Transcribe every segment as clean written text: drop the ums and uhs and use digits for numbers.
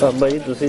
ਬਾਬਾ ਜੀ ਤੁਸੀਂ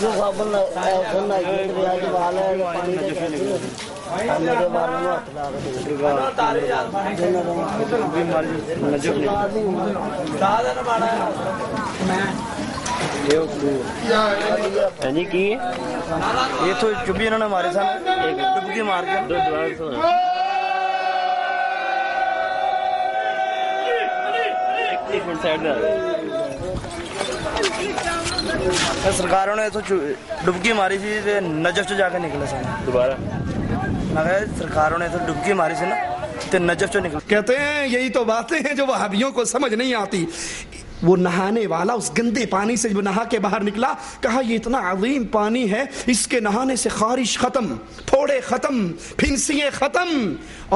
جو صابن سننا دریا کے بال ہے پانی دے میرے بارے میں ہاتھ لا جی کی یہ تو چبھی انہوں نے مارے سن ڈبکی مار کے سرکاروں نے ڈبکی ماری تھی نجف چ جا کے نکلے سن دوبارہ سرکاروں نے ڈبکی ماری سی نا تو نجف چ نکلے. کہتے ہیں یہی تو باتیں ہیں جو وہابیوں کو سمجھ نہیں آتی. وہ نہانے والا اس گندے پانی سے جو نہا کے باہر نکلا کہا یہ اتنا عظیم پانی ہے اس کے نہانے سے خارش ختم, پھوڑے ختم, پھنسیاں ختم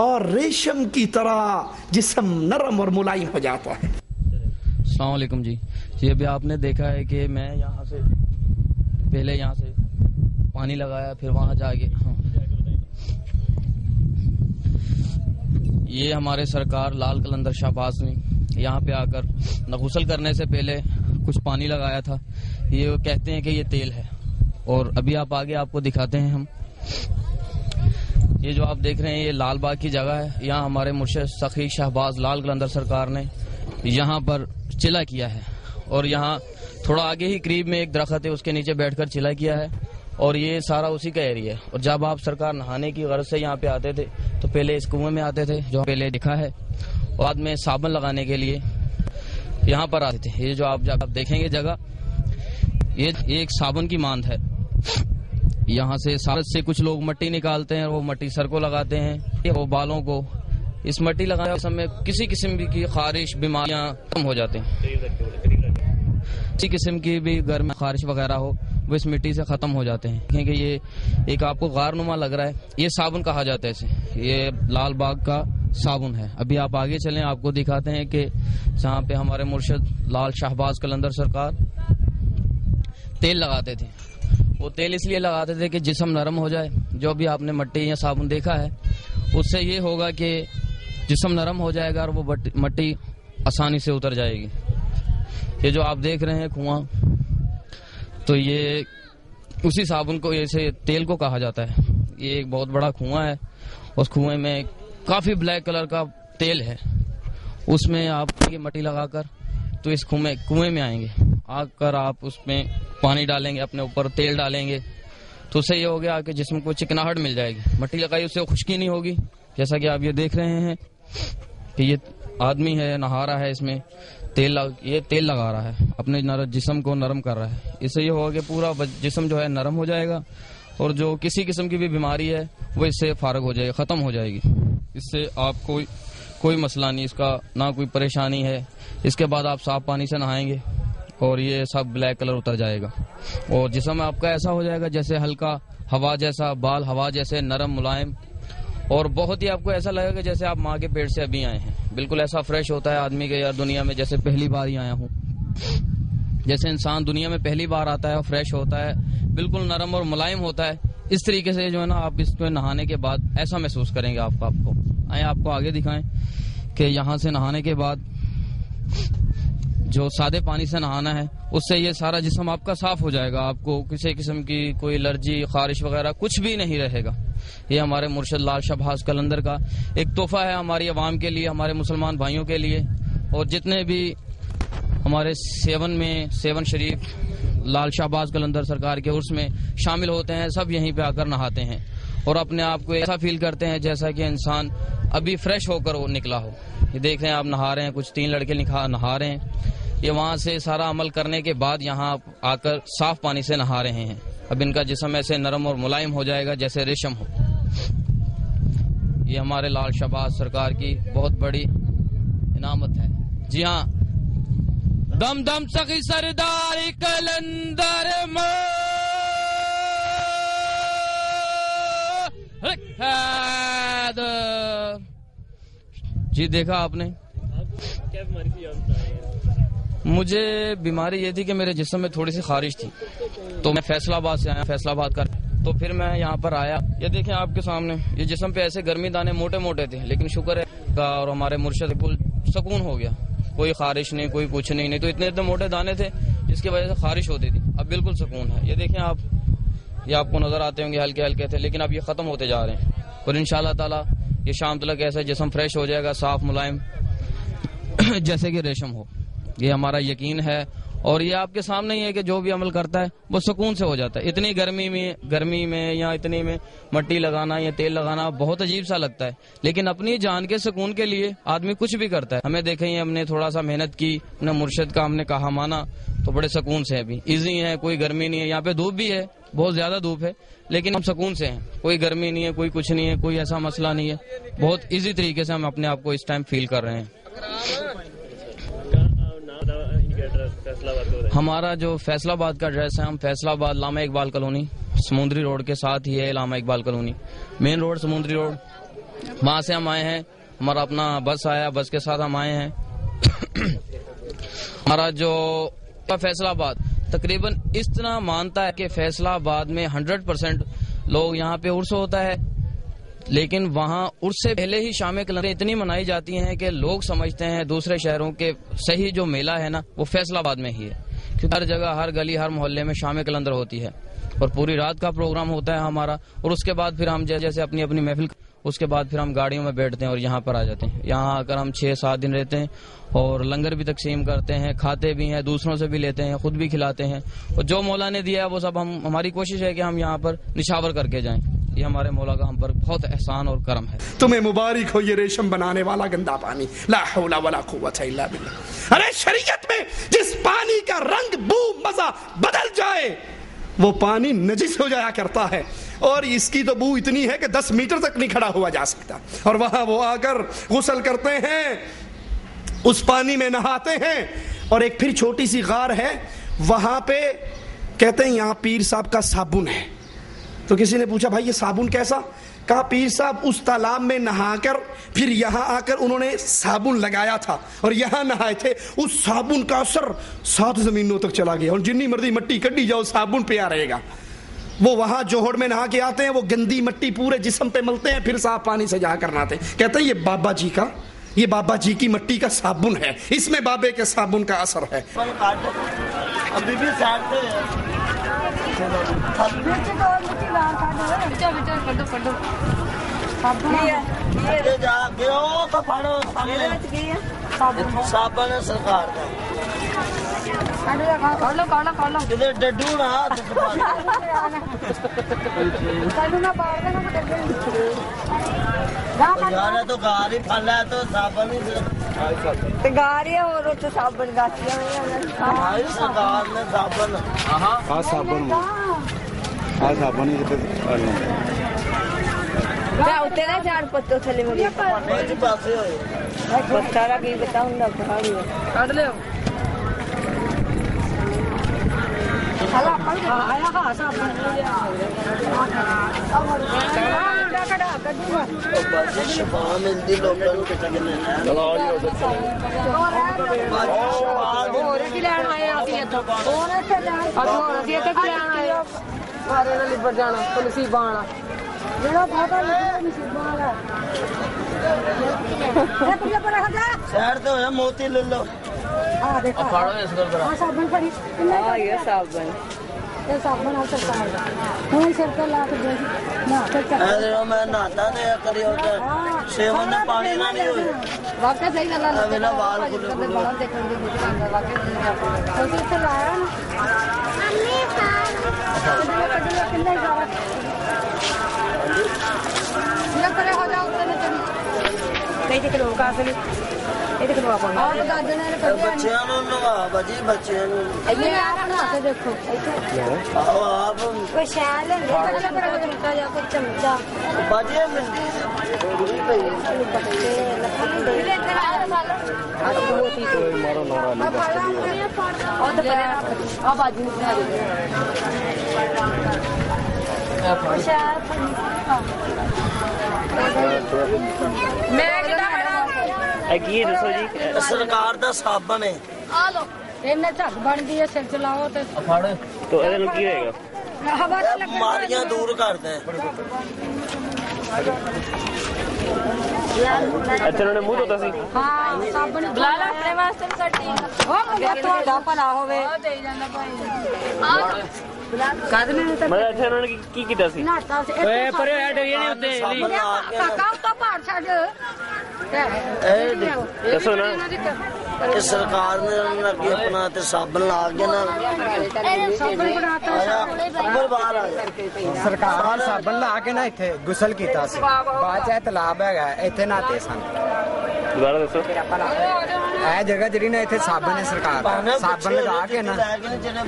اور ریشم کی طرح جسم نرم اور ملائم ہو جاتا ہے. السلام علیکم جی. یہ ابھی آپ نے دیکھا ہے کہ میں یہاں سے پہلے یہاں سے پانی لگایا پھر وہاں جا کے یہ ہمارے سرکار لال قلندر شہباز نے یہاں پہ آ کر غسل کرنے سے پہلے کچھ پانی لگایا تھا. یہ کہتے ہیں کہ یہ تیل ہے اور ابھی آپ آگے آپ کو دکھاتے ہیں. ہم یہ جو آپ دیکھ رہے ہیں یہ لال باغ کی جگہ ہے. یہاں ہمارے مرشد سخی شہباز لال قلندر سرکار نے یہاں پر چلا کیا ہے اور یہاں تھوڑا آگے ہی قریب میں ایک درخت ہے اس کے نیچے بیٹھ کر چلا کیا ہے اور یہ سارا اسی کا ایریا ہے. اور جب آپ سرکار نہانے کی غرض سے یہاں پہ آتے تھے تو پہلے اس کنویں میں آتے تھے جو پہلے دکھا ہے اور بعد میں صابن لگانے کے لیے یہاں پر آتے تھے. یہ جو آپ دیکھیں گے جگہ یہ ایک صابن کی ماند ہے. یہاں سے سارت سے کچھ لوگ مٹی نکالتے ہیں وہ مٹی سر کو لگاتے ہیں وہ بالوں کو. اس مٹی لگانے میں کسی قسم کی خارش بیماریاں کم ہو جاتے ہیں. کسی قسم کی بھی گھر میں خارش وغیرہ ہو وہ اس مٹی سے ختم ہو جاتے ہیں. کیونکہ یہ ایک آپ کو غار نما لگ رہا ہے یہ صابن کہا جاتا ہے اسے. یہ لال باغ کا صابن ہے. ابھی آپ آگے چلیں آپ کو دکھاتے ہیں کہ جہاں پہ ہمارے مرشد لال شہباز قلندر سرکار تیل لگاتے تھے. وہ تیل اس لیے لگاتے تھے کہ جسم نرم ہو جائے. جو بھی آپ نے مٹی یا صابن دیکھا ہے اس سے یہ ہوگا کہ جسم نرم ہو جائے گا اور وہ مٹی آسانی سے اتر جائے گی. یہ جو آپ دیکھ رہے ہیں کنواں تو یہ اسی صابن کو ایسے تیل کو کہا جاتا ہے. یہ ایک بہت بڑا کنواں ہے. اس کنویں میں کافی بلیک کلر کا تیل ہے. اس میں آپ یہ مٹی لگا کر تو اس کنویں میں آئیں گے. آ کر آپ اس میں پانی ڈالیں گے اپنے اوپر تیل ڈالیں گے تو اس سے یہ ہو گیا کہ جسم کو چکناہٹ مل جائے گی. مٹی لگائی اس سے خشکی نہیں ہوگی. جیسا کہ آپ یہ دیکھ رہے ہیں کہ یہ آدمی ہے نہا رہا ہے اس میں یہ تیل لگا رہا ہے اپنے جسم کو نرم کر رہا ہے. اس سے یہ ہوگا کہ پورا جسم جو ہے نرم ہو جائے گا اور جو کسی قسم کی بھی بیماری ہے وہ اس سے فارغ ہو جائے گی ختم ہو جائے گی. اس سے آپ کوئی مسئلہ نہیں اس کا نہ کوئی پریشانی ہے. اس کے بعد آپ صاف پانی سے نہائیں گے اور یہ سب بلیک کلر اتر جائے گا اور جسم آپ کا ایسا ہو جائے گا جیسے ہلکا ہوا جیسا بال ہوا جیسے نرم ملائم اور بہت ہی آپ کو ایسا لگے گا جیسے آپ ماں کے پیٹ سے ابھی آئے ہیں. بالکل ایسا فریش ہوتا ہے آدمی کے یار دنیا میں جیسے پہلی بار ہی آیا ہوں. جیسے انسان دنیا میں پہلی بار آتا ہے اور فریش ہوتا ہے بالکل نرم اور ملائم ہوتا ہے اس طریقے سے جو ہے نا آپ اس کو نہانے کے بعد ایسا محسوس کریں گے. آپ کو آئیں آپ کو آگے دکھائیں کہ یہاں سے نہانے کے بعد جو سادے پانی سے نہانا ہے اس سے یہ سارا جسم آپ کا صاف ہو جائے گا. آپ کو کسی قسم کی کوئی الرجی خارش وغیرہ کچھ بھی نہیں رہے گا. یہ ہمارے مرشد لال شہباز قلندر کا ایک تحفہ ہے ہماری عوام کے لیے ہمارے مسلمان بھائیوں کے لیے. اور جتنے بھی ہمارے سیون شریف لال شہباز قلندر سرکار کے عرس میں شامل ہوتے ہیں سب یہیں پہ آ کر نہاتے ہیں اور اپنے آپ کو ایسا فیل کرتے ہیں جیسا کہ انسان ابھی فریش ہو کر وہ نکلا ہو. یہ دیکھ رہے ہیں آپ نہا رہے ہیں کچھ 3 لڑکے نہا رہے ہیں. یہ وہاں سے سارا عمل کرنے کے بعد یہاں آ کر صاف پانی سے نہا رہے ہیں. اب ان کا جسم ایسے نرم اور ملائم ہو جائے گا جیسے ریشم ہو. یہ ہمارے لال شہباز سرکار کی بہت بڑی انعامت ہے. جی ہاں دم دم سخی سردار قلندر جی دیکھا آپ نے کیا بیماری تھی مجھے بیماری یہ تھی کہ میرے جسم میں تھوڑی سی خارش تھی تو میں فیصل آباد سے آیا فیصل آباد کا تو پھر میں یہاں پر آیا. یہ دیکھیں آپ کے سامنے یہ جسم پہ ایسے گرمی دانے موٹے موٹے تھے لیکن شکر ہے اور ہمارے مرشد بالکل سکون ہو گیا کوئی خارش نہیں, کوئی کچھ نہیں تو اتنے موٹے دانے تھے جس کی وجہ سے خارش ہوتی تھی. اب بالکل سکون ہے. یہ دیکھیں آپ, یہ آپ کو نظر آتے ہوں گے ہلکے ہلکے تھے, لیکن اب یہ ختم ہوتے جا رہے ہیں. اور انشاءاللہ تعالی یہ شام تلک ایسا جسم فریش ہو جائے گا, صاف ملائم جیسے کہ ریشم ہو. یہ ہمارا یقین ہے, اور یہ آپ کے سامنے ہی ہے کہ جو بھی عمل کرتا ہے وہ سکون سے ہو جاتا ہے. اتنی گرمی میں یا اتنی میں مٹی لگانا یا تیل لگانا بہت عجیب سا لگتا ہے, لیکن اپنی جان کے سکون کے لیے آدمی کچھ بھی کرتا ہے. ہمیں دیکھیں, ہم نے تھوڑا سا محنت کی, اپنے مرشد کا ہم نے کہا مانا, تو بڑے سکون سے ابھی ایزی ہے, کوئی گرمی نہیں ہے. یہاں پہ دھوپ بھی ہے, بہت زیادہ دھوپ ہے, لیکن ہم سکون سے ہیں. کوئی گرمی نہیں ہے, کوئی کچھ نہیں ہے, کوئی ایسا مسئلہ نہیں ہے. بہت ایزی طریقے سے ہم اپنے آپ کو اس ٹائم فیل کر رہے ہیں. ہمارا جو فیصل آباد کا ایڈریس ہے, ہم فیصل آباد علامہ اقبال کالونی, سمندری روڈ کے ساتھ ہی ہے علامہ اقبال کالونی, مین روڈ سمندری روڈ. وہاں سے ہم آئے ہیں, ہمارا اپنا بس آیا, بس کے ساتھ ہم آئے ہیں. ہمارا جو فیصل آباد تقریباً اس طرح مانتا ہے کہ فیصل آباد میں 100% لوگ یہاں پہ عرس ہوتا ہے, لیکن وہاں عرس سے پہلے ہی شام کلندر اتنی منائی جاتی ہیں کہ لوگ سمجھتے ہیں دوسرے شہروں کے صحیح جو میلہ ہے نا وہ فیصل آباد میں ہی ہے, کیونکہ ہر جگہ, ہر گلی, ہر محلے میں شام کلندر ہوتی ہے, اور پوری رات کا پروگرام ہوتا ہے ہمارا. اور اس کے بعد پھر ہم جیسے اپنی محفل, اس کے بعد پھر ہم گاڑیوں میں بیٹھتے ہیں اور یہاں پر آ جاتے ہیں. یہاں آ کر ہم 6-7 دن رہتے ہیں, اور لنگر بھی تقسیم کرتے ہیں, کھاتے بھی ہیں, دوسروں سے بھی لیتے ہیں, خود بھی کھلاتے ہیں. اور جو مولا نے دیا ہے وہ سب ہماری کوشش ہے کہ ہم یہاں پر نشاور کر کے جائیں. یہ ہمارے مولا کا ہم پر بہت احسان اور کرم ہے. تمہیں مبارک ہو یہ ریشم بنانے والا گندا پانی, لا حول ولا قوت الا باللہ. ارے شریعت میں جس پانی کا رنگ, بو, مزہ بدل جائے وہ پانی نجس ہو جایا کرتا ہے, اور اس کی تو بو اتنی ہے کہ 10 میٹر تک نہیں کھڑا ہوا جا سکتا. اور وہاں وہ آ کر غسل کرتے ہیں, اس پانی میں نہاتے ہیں. اور ایک پھر چھوٹی سی غار ہے, وہاں پہ کہتے ہیں یہاں پیر صاحب کا صابن ہے. تو کسی نے پوچھا بھائی یہ صابن کیسا؟ کہا پیر صاحب اس تالاب میں نہا کر پھر یہاں آ کر انہوں نے صابن لگایا تھا اور یہاں نہائے تھے. اس صابن کا اثر 7 زمینوں تک چلا گیا, اور جتنی مرضی مٹی کڈی جاؤ صابن پیا رہے گا. وہ وہاں جوہڑ میں نہا کے آتے ہیں, وہ گندی مٹی پورے جسم پہ ملتے ہیں, پھر صاف پانی سے جا کر نہاتے ہیں. کہتے ہیں یہ بابا جی کی مٹی کا صابن ہے, اس میں بابے کے صابن کا اثر ہے. ابھی بھی ساتھ صابن ہے سرکار کا, ڈڈو رہا تو گار ہی پھل ہے تو صابن ہی گار ہے, اور تو صابن گاچیاں سرکار نے صابن اتنا چار پتوں تھلے میں پاسے ہوئے سارا کی بتاؤں گا پہاڑی کٹ لو. شفا ملتی لوگوں لبڑ جانا نصیبہ آنا شہر تو ہے موتی لے لو. میں نہاتا نہیں کری سیون پانی نہ نہیں ہوئی بچیاں نوا بجی بچیاں دیکھو آپ چمچا بجے سرکار دا صابن ہے جھگ بنتی ہے, سر چلاؤ تو کی رہے گا بیماریاں دور کرتا ہے. ਅੱਛਾ ਉਹਨਾਂ ਨੇ ਮੂੰਹ ਧੋਤਾ ਸੀ। ਹਾਂ ਸਾਬਣ ਬੁਲਾ ਲੈ ਆਪਣੇ ਵਾਸਤੇ ਵੀ ਕੱਟੀ ਉਹ ਮੁੰਡਾ ਤੁਹਾਡਾ ਭਲਾ ਹੋਵੇ ਦੇ ਜਾਂਦਾ ਭਾਈ ਕਾਦਨੇ ਨੇ ਤਾਂ ਮੈਂ ਅੱਛਾ ਉਹਨਾਂ ਨੇ ਕੀ ਕੀਤਾ ਸੀ? ਨਾਤਾ ਸੀ ਓਏ ਪਰੇ ਆ ਡਰੀਏ ਨੇ ਉੱਤੇ ਕਾਕਾ ਉੱਤੋਂ ਭਾਰ ਛੱਡ ਦੱਸੋ ਨਾ। ਇਹ ਸਰਕਾਰ ਨੇ ਉਹਨਾਂ ਅੱਗੇ ਆਪਣਾ ਤੇ ਸਾਬਣ ਲਾ ਕੇ ਨਾ ਸਾਬਣ ਬਣਾਤਾ ਉੱਪਰ ਬਾਹਰ ਆ ਗਿਆ। ਸਰਕਾਰ ਨੇ ਸਾਬਣ ਲਾ ਕੇ ਨਾ ਇੱਥੇ ਗੁਸਲ ਕੀਤਾ ਸੀ। ਬਾਅਦ ਚ ਇਹ ਤਲਾਬ ਹੈਗਾ, ਇੱਥੇ ਨਹਾਤੇ ਸਨ। ਦੁਬਾਰਾ ਦੱਸੋ। ਇਹ ਜਗ੍ਹਾ ਜਿਹੜੀ ਨਾ ਇੱਥੇ ਸਾਬਣ ਹੈ, ਸਰਕਾਰ ਸਾਬਣ ਲਗਾ ਕੇ ਨਾ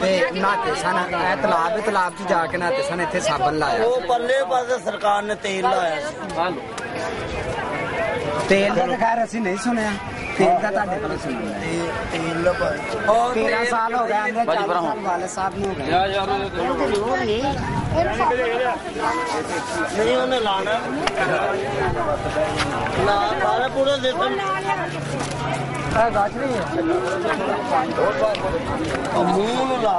ਤੇ ਨਹਾਤੇ ਸਨ। ਇਹ ਤਲਾਬ ਚ ਜਾ ਕੇ ਨਹਾਤੇ ਸਨ, ਇੱਥੇ ਸਾਬਣ ਲਾਇਆ। ਉਹ ਪੱਲੇ ਪਾਸੇ ਸਰਕਾਰ ਨੇ ਤੇਲ ਲਾਇਆ ਸੀ। ਤੇਲ ਦਾ ਤਾਂ ਖੈਰ ਅਸੀਂ ਨਹੀਂ ਸੁਣਿਆ, ਤੇਲ ਦਾ ਤੁਹਾਡੇ ਕੋਲ ਸੁਣਿਆ। ਤੇਲ 13 ਸਾਲ ਹੋ ਗਏ, 4 ਸਾਲ ਵਾਲੇ ਸਾਹਿਬ ਨੂੰ ਹੋ ਗਏ। ਨਹੀਂ ਉਹਨੇ ਲਾਣਾ ਲਾ ਪੂਰਾ ਦੇਖਣ ਗਾਛ ਨਹੀਂ ਹੈ ਮੂੰਹ ਨੂੰ ਲਾ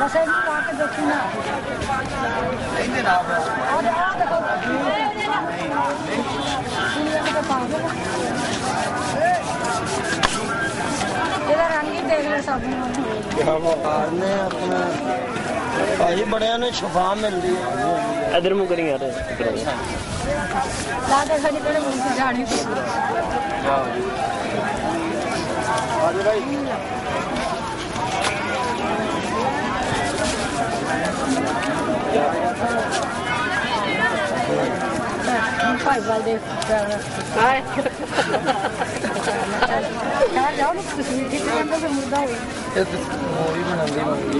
ਦਸੇ ਨੂੰ ਪਾ ਕੇ ਦੇਖੀ ਨਾ ਇਹਦੇ ਨਾਲ ਇਹਦਾ ਰੰਗ ਹੀ ਦੇਖ ਲੈ ਸਾਬਣ ਸਰਕਾਰ ਨੇ ਆਪਣਾ ਭਾਈ ਬੜਿਆਂ ਨੂੰ ਸ਼ਫਾ ਮਿਲਦੀ ਹੈ। ਇਧਰ ਮੂੰਹ ਕਰੀ ਯਾਰ। ਲਾ ਕੇ ਸਾਡੀ ਕਿਹੜੇ ਮੂੰਹ ਤੇ ਜਾਣੀ ਭਾਈ ਵਾਲ ਦੇ ਹਾਏ ਕਹਾਂ ਜਾਓ ਨਾ ਤਸਵੀਰ ਖਿੱਚ ਲੈਂਦਾ ਤੇ ਮੁਰਦਾ ਹੋਈ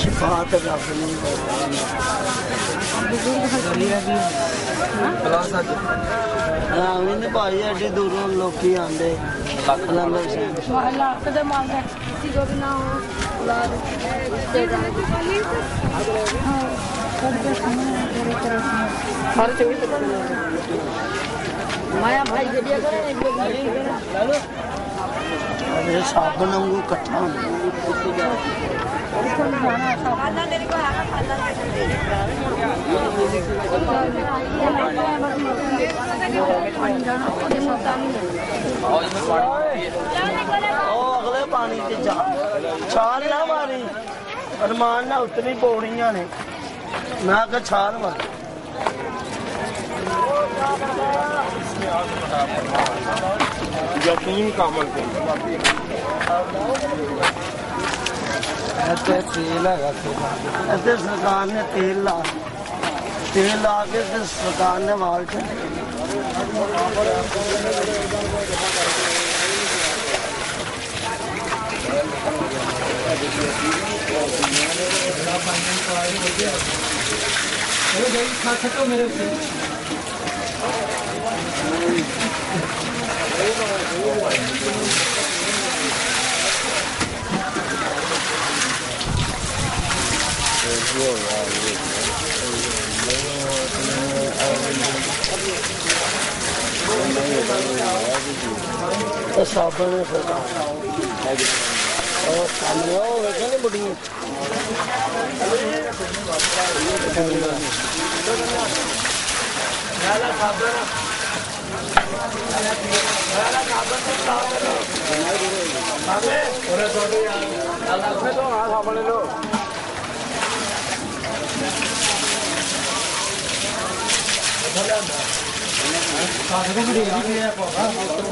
ਸ਼ਫਾ ਤੇ ਰੱਬ ਨੂੰ ਹਾਂ ਵੀ ਭਾਈ ਐਡੇ ਦੂਰੋਂ ਲੋਕੀ ਆਉਂਦੇ ਲੰਗਰ ਸਿੰਘ ਮਹੱਲਾ ਕਦੇ ਮੰਗਦਾ ਸੀ ਜੋ ਵੀ ਨਾ ਹੋ ਔਲਾਦ ਹਾਂ ਕਰਦੇ ਸਾਹਮਣੇ ਤੇਰੇ ਤਰਫ ਹਰ ਮਾਇਆ ਭਾਈ ਗੱਡੀਆਂ ਕਰੇ ਇਹ ਸਾਬਣ ਵਾਂਗੂ ਇਕੱਠਾ ਹੁੰਦਾ। ਉਹ ਅਗਲੇ ਪਾਣੀ ਚ ਜਾ ਛਾਲ ਨਾ ਮਾਰੀ, ਅਰਮਾਨ ਨਾਲ ਉਤਨੀ ਪੌੜੀਆਂ ਨੇ ਨਾ ਕਿ ਛਾਲ ਮਾਰ। ਯਕੀਨ ਕਾਮਲ ਤੇ ਇੱਥੇ ਤੇਲ ਹੈਗਾ। ਇੱਥੇ ਸਰਕਾਰ ਨੇ ਤੇਲ ਲਾ ਕੇ ਤੇ ਸਰਕਾਰ ਨੇ ਵਾਲ ਚ ਸਾਬਣ ਨੇ ਸਰਕਾਰ ਉਹ ਸਾਹਮਣੇ ਉਹ ਵੇਖੇ ਨੀ ਬੁੱਢੀ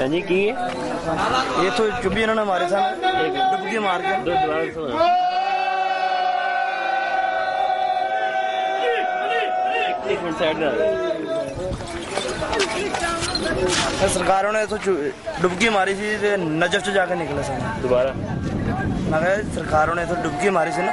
ਹਾਂਜੀ ਕੀ ਹੈ ਇਹ ਤੋਂ ਚੁੱਭੀ ਇਹਨਾਂ ਨੇ ਮਾਰੇ ਸਨ ਡੁਬਕੀ ਮਾਰ ਕੇ ਦੁਬਾਰਾ ਸੁਣਾ ਇੱਕ ਮਿੰਟ ਸਾਈਡ ਦਾ ਸਰਕਾਰਾਂ ਨੇ ਇਥੋਂ ਡੁਬਕੀ ਮਾਰੀ ਸੀ ਤੇ ਨਜਫ ਚ ਜਾ ਕੇ ਨਿਕਲੇ ਸਨ ਦੁਬਾਰਾ ਮੈਂ ਕਿਹਾ ਸਰਕਾਰਾਂ ਨੇ ਇਥੋਂ ਡੁਬਕੀ ਮਾਰੀ ਸੀ ਨਾ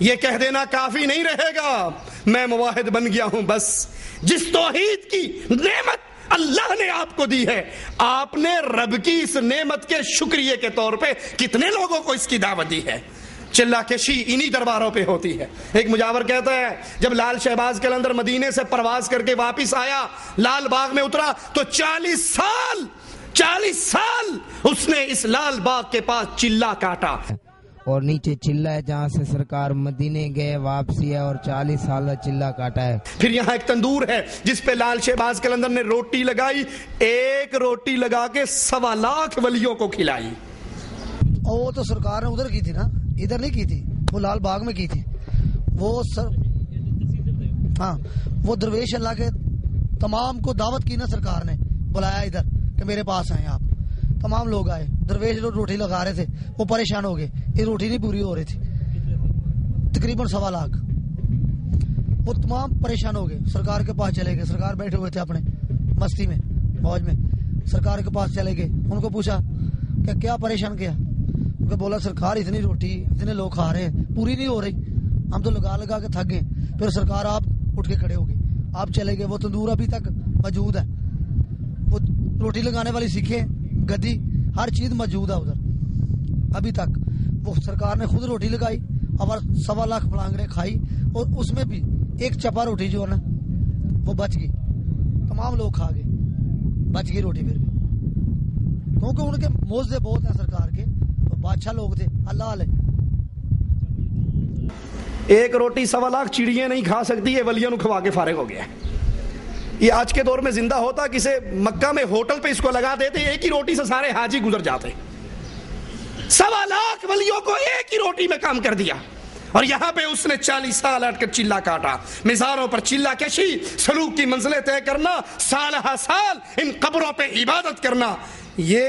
یہ کہہ دینا کافی نہیں رہے گا میں مواحد بن گیا ہوں. بس جس توحید کی نعمت اللہ نے آپ کو دی ہے, آپ نے رب کی اس نعمت کے شکریہ کے طور پہ کتنے لوگوں کو اس کی دعوت دی ہے. چلا کشی انہی درباروں پہ ہوتی ہے. ایک مجاور کہتا ہے جب لال شہباز قلندر مدینے سے پرواز کر کے واپس آیا, لال باغ میں اترا تو 40 سال اس نے اس لال باغ کے پاس چلا کاٹا. اور نیچے چلا ہے جہاں سے سرکار مدینے گئے, واپسی ہے, اور 40 سال چلا کاٹا ہے. پھر یہاں ایک تندور ہے جس پہ لال شہباز قلندر نے روٹی لگائی, ایک روٹی لگا کے 1.25 لاکھ ولیوں کو کھلائی. اور وہ تو سرکار نے ادھر کی تھی نا, ادھر نہیں کی تھی, وہ لال باغ میں کی تھی. وہ درویش اللہ کے تمام کو دعوت کی نا, سرکار نے بلایا ادھر کہ میرے پاس آئیں آپ. تمام لوگ آئے, درویش لوگ روٹی لگا رہے تھے, وہ پریشان ہو گئے, یہ روٹی نہیں پوری ہو رہی تھی, تقریباً 1.25 لاکھ. وہ تمام پریشان ہو گئے, سرکار کے پاس چلے گئے. سرکار بیٹھے ہوئے تھے اپنے مستی میں, موج میں. سرکار کے پاس چلے گئے, ان کو پوچھا کہ کیا پریشان کیا. کہ بولا سرکار اتنی روٹی اتنے لوگ کھا رہے ہیں, پوری نہیں ہو رہی, ہم تو لگا کے تھک گئے. پھر سرکار آپ اٹھ کے کھڑے ہو گئے, آپ چلے گئے. وہ تندور ابھی تک موجود ہے, وہ روٹی لگانے والی سیکھیں, گدی, ہر چیز موجود ہے ادھر ابھی تک. وہ سرکار نے خود روٹی لگائی اور 1.25 لاکھ ملانگریں کھائی, اور اس میں بھی ایک چپا روٹی جو ہے نا وہ بچ گئی. تمام لوگ کھا گئے, بچ گئی روٹی پھر بھی, کیونکہ ان کے موزے بہت ہیں سرکار کے, تو بادشاہ لوگ تھے. اللہ علیہ ایک روٹی 1.25 لاکھ چڑیاں نہیں کھا سکتی, یہ ولیوں نے کھوا کے فارغ ہو گیا. یہ آج کے دور میں زندہ ہوتا, کسی مکہ میں ہوٹل پہ اس کو لگا دیتے, ایک ہی روٹی سے سارے حاجی گزر جاتے. 1.25 لاکھ ولیوں کو ایک ہی روٹی میں کام کر دیا. اور یہاں پہ اس نے 40 سال ہٹ کر چلا کاٹا. مزاروں پر چلا کشی, سلوک کی منزلیں طے کرنا, سالہ سال ان قبروں پہ عبادت کرنا, یہ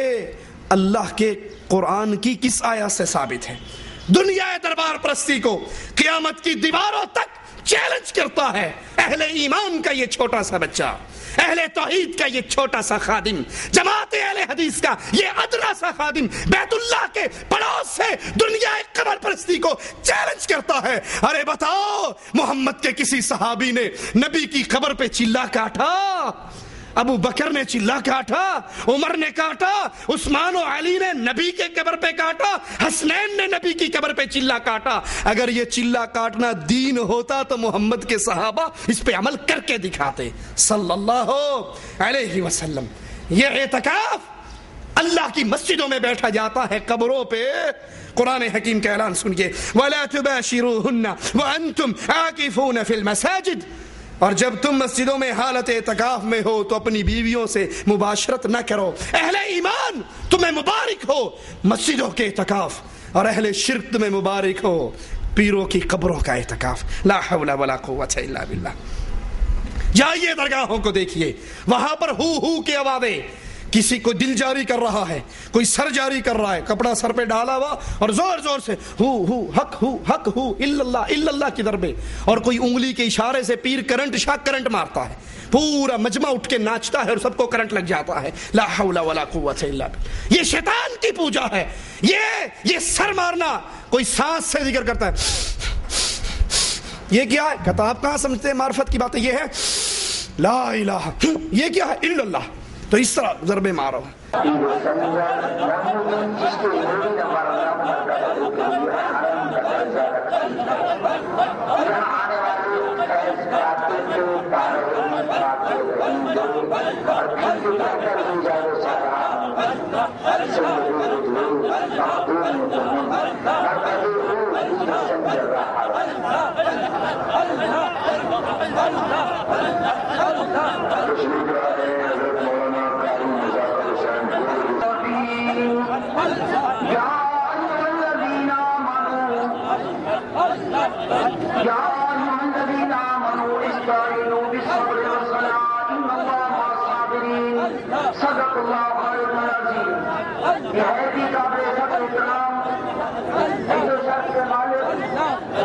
اللہ کے قرآن کی کس آیت سے ثابت ہے؟ دنیا دربار پرستی کو قیامت کی دیواروں تک چیلنج کرتا ہے اہل ایمان کا یہ چھوٹا سا بچہ, اہل توحید کا یہ چھوٹا سا خادم, جماعت اہل حدیث کا یہ ادنا سا خادم, بیت اللہ کے پڑوس سے دنیا قبر پرستی کو چیلنج کرتا ہے. ارے بتاؤ, محمد کے کسی صحابی نے نبی کی قبر پہ چلا کاٹا؟ ابو بکر نے چلا کاٹا, عمر نے کاٹا, عثمان و علی نے نبی کے قبر پہ کاٹا, حسنین نے نبی کی قبر پہ چلا کاٹا. اگر یہ چلا کاٹنا دین ہوتا تو محمد کے صحابہ اس پہ عمل کر کے دکھاتے صلی اللہ علیہ وسلم. یہ اعتکاف اللہ کی مسجدوں میں بیٹھا جاتا ہے, قبروں پہ قرآن حکیم کا اعلان سنیے, وَلَا تُبَاشِرُوهُنَّ وَأَنْتُمْ عَاكِفُونَ فِي الْمَسَاجِدِ. اور جب تم مسجدوں میں حالت اعتکاف میں ہو تو اپنی بیویوں سے مباشرت نہ کرو. اہل ایمان تمہیں مبارک ہو مسجدوں کے اعتکاف, اور اہل شرک تمہیں مبارک ہو پیروں کی قبروں کا اعتکاف. لا حول ولا قوت الا باللہ. جائیے درگاہوں کو دیکھیے, وہاں پر ہو کے آوازیں, کسی کو دل جاری کر رہا ہے, کوئی سر جاری کر رہا ہے, کپڑا سر پہ ڈالا ہوا اور زور زور سے ہو حق ہو الا اللہ کی دربے, اور کوئی انگلی کے اشارے سے پیر کرنٹ مارتا ہے, پورا مجمع اٹھ کے ناچتا ہے اور سب کو کرنٹ لگ جاتا ہے. لا حول ولا قوت الا باللہ. یہ شیطان کی پوجا ہے. یہ سر مارنا, کوئی سانس سے ذکر کرتا ہے, یہ کیا ہے؟ کہتا آپ کہاں سمجھتے ہیں معرفت کی باتیں؟ یہ ہے لا الہ, یہ کیا ہے؟ الا اللہ. تو اس طرح ضربے مارو.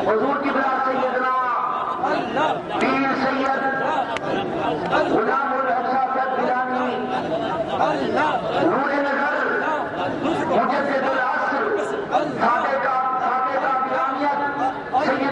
حضور کی بلا سیدنا پیر سید غلام الحق صاحب گیلانی نور نگر مجدد العصر تھانے کا گیلانیت سید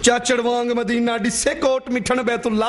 ਚਾਚੜਵਾਂਗ ਮਦੀਨਾ ਡਿੱਸੇ ਕੋਟ ਮਿੱਠਣ ਬੈਤੁੱਲਾ,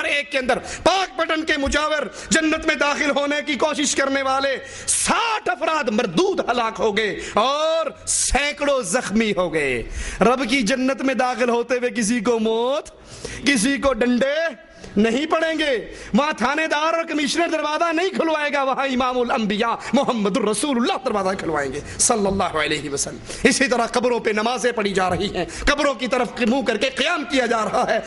2001 کے اندر پاک پٹن کے مجاور جنت میں داخل ہونے کی کوشش کرنے والے 60 افراد مردود ہلاک ہو گئے اور سینکڑوں زخمی ہو گئے. رب کی جنت میں داخل ہوتے ہوئے کسی کو موت، کسی کو ڈنڈے نہیں پڑیں گے. وہاں تھانے دار اور کمشنر دروازہ نہیں کھلوائے گا، وہاں امام الانبیاء محمد الرسول اللہ دروازہ کھلوائیں گے صلی اللہ علیہ وسلم. اسی طرح قبروں پہ نمازیں پڑھی جا رہی ہیں، قبروں کی طرف منہ کر کے قیام کیا جا رہا ہے.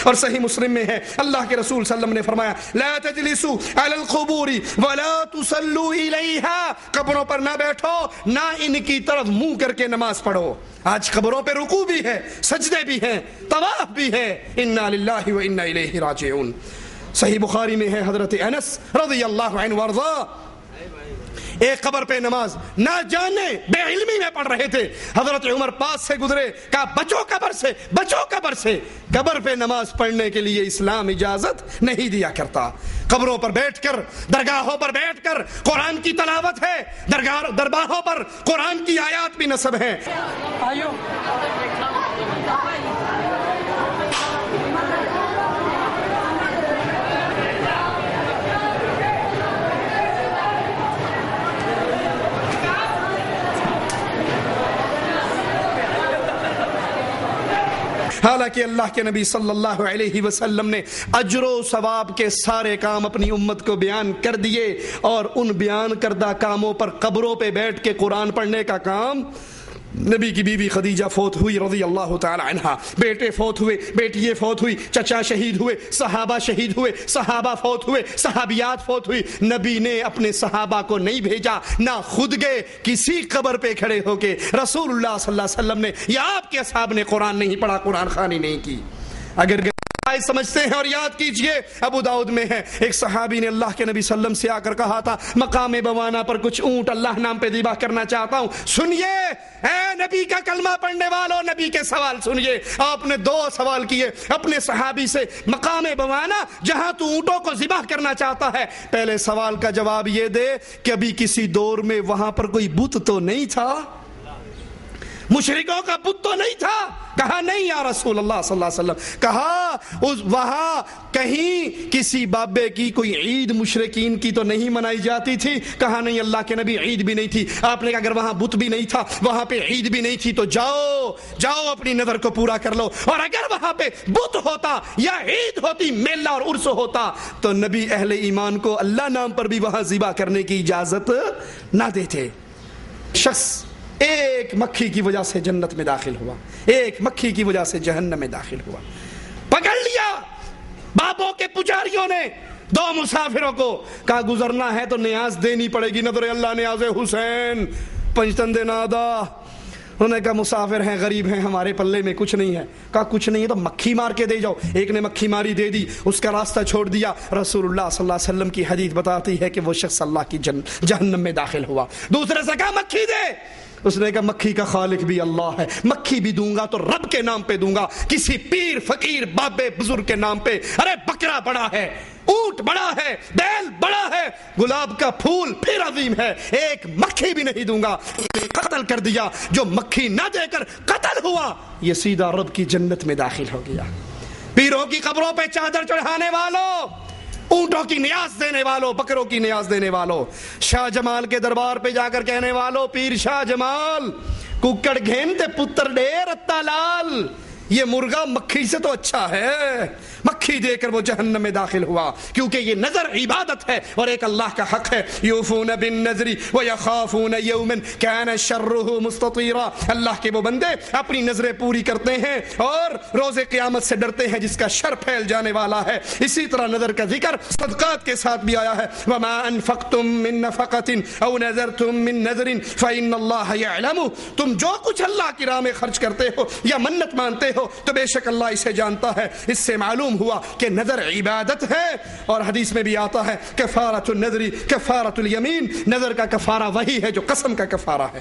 اور صحیح مسلم میں ہے اللہ کے رسول صلی اللہ علیہ وسلم نے فرمایا لا تجلسوا علی القبور ولا تصلوا الیہا، قبروں پر نہ بیٹھو، نہ ان کی طرف منہ کر کے نماز پڑھو۔ آج قبروں پہ رکوع بھی ہے، سجدے بھی ہیں، طواف بھی ہے۔ انا للہ و انا الیہ راجعون۔ صحیح بخاری میں ہے حضرت انس رضی اللہ عنہ وارضا ایک قبر پہ نماز نہ جانے بے علمی میں پڑھ رہے تھے، حضرت عمر پاس سے گزرے، کہا بچو قبر سے، بچو قبر سے۔ قبر پہ نماز پڑھنے کے لیے اسلام اجازت نہیں دیا کرتا۔ قبروں پر بیٹھ کر، درگاہوں پر بیٹھ کر قرآن کی تلاوت ہے، درگاہوں پر قرآن کی آیات بھی نصب ہیں۔ حالانکہ اللہ کے نبی صلی اللہ علیہ وسلم نے اجر و ثواب کے سارے کام اپنی امت کو بیان کر دیے، اور ان بیان کردہ کاموں پر قبروں پہ بیٹھ کے قرآن پڑھنے کا کام، نبی کی بیوی خدیجہ فوت ہوئی رضی اللہ تعالی عنہا، بیٹے فوت ہوئے، بیٹیاں فوت ہوئی، چچا شہید ہوئے، صحابہ شہید ہوئے، صحابہ فوت ہوئے، صحابیات فوت ہوئی، نبی نے اپنے صحابہ کو نہیں بھیجا، نہ خود گئے، کسی قبر پہ کھڑے ہو کے رسول اللہ صلی اللہ علیہ وسلم نے یا آپ کے اصحاب نے قرآن نہیں پڑھا، قرآن خوانی نہیں کی۔ اگر سمجھتے ہیں اور یاد کیجئے، ابو داؤد میں ہے ایک صحابی نے اللہ کے نبی صلی اللہ علیہ وسلم سے آ کر کہا تھا مقام بوانا پر کچھ اونٹ اللہ نام پہ ذبح کرنا چاہتا ہوں، سنیے اے نبی کا کلمہ پڑھنے والوں، نبی کے سوال سنیے۔ آپ نے 2 سوال کیے اپنے صحابی سے، مقام بوانا جہاں تو اونٹوں کو ذبح کرنا چاہتا ہے، پہلے سوال کا جواب یہ دے کہ ابھی کسی دور میں وہاں پر کوئی بت تو نہیں تھا، مشرکوں کا بت تو نہیں تھا؟ کہا نہیں یا رسول اللہ صلی اللہ علیہ وسلم۔ کہا وہاں کہیں کسی بابے کی کوئی عید مشرکین کی تو نہیں منائی جاتی تھی؟ کہا نہیں اللہ کے نبی، عید بھی نہیں تھی۔ آپ نے کہا اگر وہاں بت بھی نہیں تھا، وہاں پہ عید بھی نہیں تھی، تو جاؤ اپنی نظر کو پورا کر لو، اور اگر وہاں پہ بت ہوتا یا عید ہوتی، میلہ اور عرس ہوتا، تو نبی اہل ایمان کو اللہ نام پر بھی وہاں ذبح کرنے کی اجازت نہ دیتے۔ شخص ایک مکھی کی وجہ سے جنت میں داخل ہوا، ایک مکھی کی وجہ سے جہنم میں داخل ہوا۔ پکڑ لیا بابوں کے پجاریوں نے 2 مسافروں کو، کہا گزرنا ہے تو نیاز دینی پڑے گی، نظر اللہ نیاز حسین پنجتند نادا۔ انہوں نے کہا مسافر ہیں، غریب ہیں، ہمارے پلے میں کچھ نہیں ہے۔ کہا کچھ نہیں ہے تو مکھی مار کے دے جاؤ۔ ایک نے مکھی ماری، دے دی، اس کا راستہ چھوڑ دیا۔ رسول اللہ صلی اللہ علیہ وسلم کی حدیث بتاتی ہے کہ وہ شخص اللہ کی جہنم میں داخل ہوا۔ دوسرے سے کہا مکھی دے، اس نے کہا مکھی کا خالق بھی اللہ ہے، مکھی بھی دوں گا تو رب کے نام پہ دوں گا، کسی پیر فقیر بابے بزرگ کے نام پہ۔ ارے بکرا بڑا ہے، اونٹ بڑا ہے، بیل بڑا ہے، گلاب کا پھول پھر عظیم ہے، ایک مکھی بھی نہیں دوں گا۔ قتل کر دیا، جو مکھی نہ دے کر قتل ہوا یہ سیدھا رب کی جنت میں داخل ہو گیا۔ پیروں کی قبروں پہ چادر چڑھانے والوں، اونٹوں کی نیاز دینے والوں، بکروں کی نیاز دینے والوں، شاہ جمال کے دربار پہ جا کر کہنے والوں پیر شاہ جمال ککڑ گھینتے پتر ڈے رتا لال، یہ مرغا مکھی سے تو اچھا ہے۔ مکھی دے کر وہ جہنم میں داخل ہوا، کیونکہ یہ نظر عبادت ہے اور ایک اللہ کا حق ہے۔ یوفون بالنذر ویخافون یوما کان شرہ مستطیرا، اللہ کے وہ بندے اپنی نظریں پوری کرتے ہیں اور روز قیامت سے ڈرتے ہیں جس کا شر پھیل جانے والا ہے۔ اسی طرح نظر کا ذکر صدقات کے ساتھ بھی آیا ہے، وما انفقتم من نفقة او نذرتم من نذر فإن اللہ یعلم، تم جو کچھ اللہ کی راہ میں خرچ کرتے ہو یا منت مانتے ہو تو بے شک اللہ اسے جانتا ہے۔ اس سے معلوم ہوا کہ نظر عبادت ہے، اور حدیث میں بھی آتا ہے کفارۃ النذر کفارۃ الیمین، نظر کا کفارہ وہی ہے جو قسم کا کفارہ ہے۔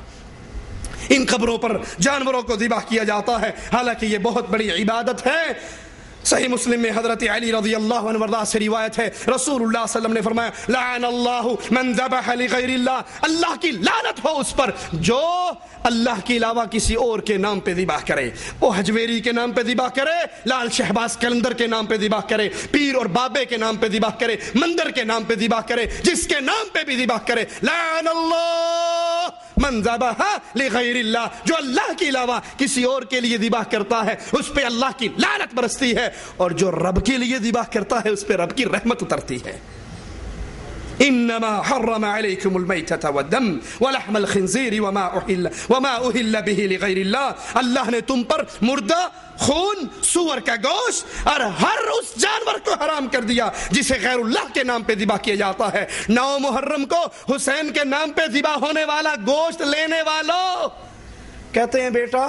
ان قبروں پر جانوروں کو ذبح کیا جاتا ہے، حالانکہ یہ بہت بڑی عبادت ہے۔ صحیح مسلم میں حضرت علی رضی اللہ عنہ وارضاہ سے روایت ہے، رسول اللہ صلی اللہ علیہ وسلم نے فرمایا لعن اللہ من ذبح لغیر اللہ، اللہ کی لعنت ہو اس پر جو اللہ کے علاوہ کسی اور کے نام پہ ذبح کرے، وہ حجویری کے نام پہ ذبح کرے، لال شہباز کلندر کے نام پہ ذبح کرے، پیر اور بابے کے نام پہ ذبح کرے، مندر کے نام پہ ذبح کرے، جس کے نام پہ بھی ذبح کرے، لعن اللہ من ذبح لغیر اللہ، جو اللہ کے علاوہ کسی اور کے لیے ذبح کرتا ہے اس پہ اللہ کی لعنت برستی ہے، اور جو رب کے لیے ذبح کرتا ہے اس پہ رب کی رحمت اترتی ہے۔ انما حرم علیکم المیتۃ والدم ولحم الخنزیر وما اہل به لغیر اللہ، اللہ نے تم پر مردہ، خون، سور کا گوشت اور ہر اس جانور کو حرام کر دیا جسے غیر اللہ کے نام پہ ذبح کیا جاتا ہے۔ 9 محرم کو حسین کے نام پہ ذبح ہونے والا گوشت لینے والوں کہتے ہیں بیٹا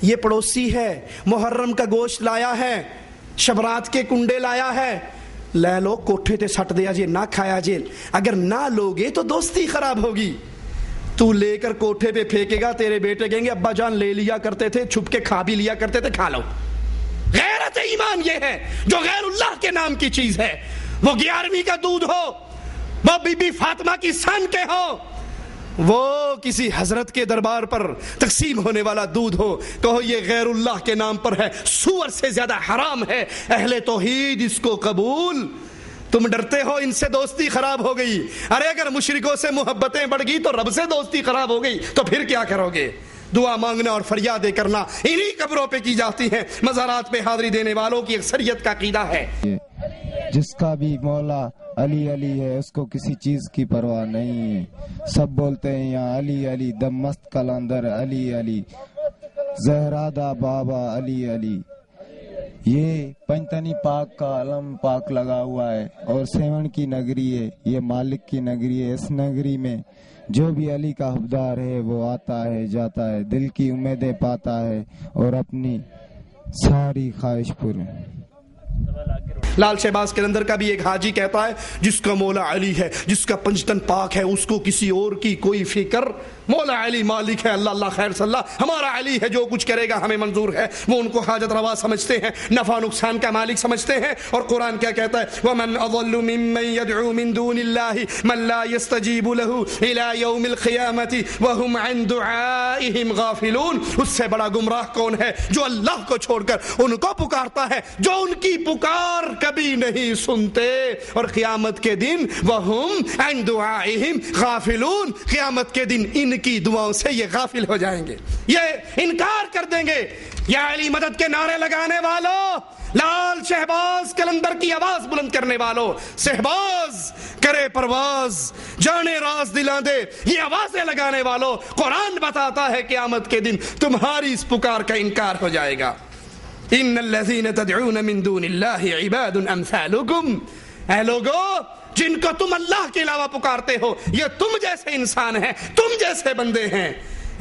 یہ پڑوسی ہے، محرم کا گوشت لایا ہے، شبرات کے کنڈے لایا ہے، لے لو کوٹھے تے سٹ دیا جی، نہ کھایا جی، اگر نہ لوگے تو دوستی خراب ہوگی۔ تو لے کر کوٹھے پہ پھینکے گا، تیرے بیٹے کہیں گے ابا جان لے لیا کرتے تھے، چھپ کے کھا بھی لیا کرتے تھے، کھا لو۔ غیرت ایمان یہ ہے جو غیر اللہ کے نام کی چیز ہے، وہ 11ویں کا دودھ ہو، وہ بی بی فاطمہ کی سن کے ہو، وہ کسی حضرت کے دربار پر تقسیم ہونے والا دودھ ہو، کہو یہ غیر اللہ کے نام پر ہے، سور سے زیادہ حرام ہے، اہل توحید اس کو قبول۔ تم ڈرتے ہو ان سے دوستی خراب ہو گئی، ارے اگر مشرکوں سے محبتیں بڑھ گئی تو رب سے دوستی خراب ہو گئی تو پھر کیا کرو گے؟ دعا مانگنا اور فریادیں کرنا انہی قبروں پہ کی جاتی ہیں، مزارات پہ حاضری دینے والوں کی اکثریت کا عقیدہ ہے۔ جس کا بھی مولا علی علی ہے اس کو کسی چیز کی پرواہ نہیں ہے، سب بولتے ہیں یہاں علی علی، دم مست قلندر علی علی، زہرادہ بابا علی علی۔ یہ پنجتنی پاک کا علم پاک لگا ہوا ہے اور سیون کی نگری ہے، یہ مالک کی نگری ہے۔ اس نگری میں جو بھی علی کا حبدار ہے وہ آتا ہے جاتا ہے، دل کی امیدیں پاتا ہے اور اپنی ساری خواہش پوری۔ لال شہباز قلندر کا بھی ایک حاجی کہتا ہے جس کا مولا علی ہے، جس کا پنجتن پاک ہے، اس کو کسی اور کی کوئی فکر، مولا علی مالک ہے، اللہ اللہ خیر صلی اللہ، ہمارا علی ہے، جو کچھ کرے گا ہمیں منظور ہے۔ وہ ان کو حاجت روا سمجھتے ہیں، نفع نقصان کا مالک سمجھتے ہیں۔ اور قرآن کیا کہتا ہے؟ وَمَنْ أَضَلُّ مِمَّنْ يَدْعُو مِن دُونِ اللَّهِ مَنْ لَا يَسْتَجِيبُ لَهُ إِلَى يَوْمِ الْقِيَامَةِ وَهُمْ عَنْ دُعَائِهِمْ غَافِلُونَ۔ اس سے بڑا گمراہ کون ہے جو اللہ کو چھوڑ کر ان کو پکارتا ہے، جو ان کی پکار کبھی نہیں سنتے، اور قیامت کے دن وَهُمْ عَنْ دُعَائِهِمْ غَافِلُونَ، قیامت کے دن ان کی دعاؤں سے یہ غافل ہو جائیں گے، یہ انکار کر دیں گے۔ یا علی مدد کے نعرے لگانے والوں، لال شہباز قلندر کی آواز بلند کرنے والوں، شہباز کرے پرواز جانے راز دلا دے، یہ آوازیں لگانے والوں، قرآن بتاتا ہے قیامت کے دن تمہاری اس پکار کا انکار ہو جائے گا۔ ان الذین تدعون من دون اللہ عباد امثالکم، اے لوگو جن کو تم اللہ کے علاوہ پکارتے ہو یہ تم جیسے انسان ہیں، تم جیسے بندے ہیں۔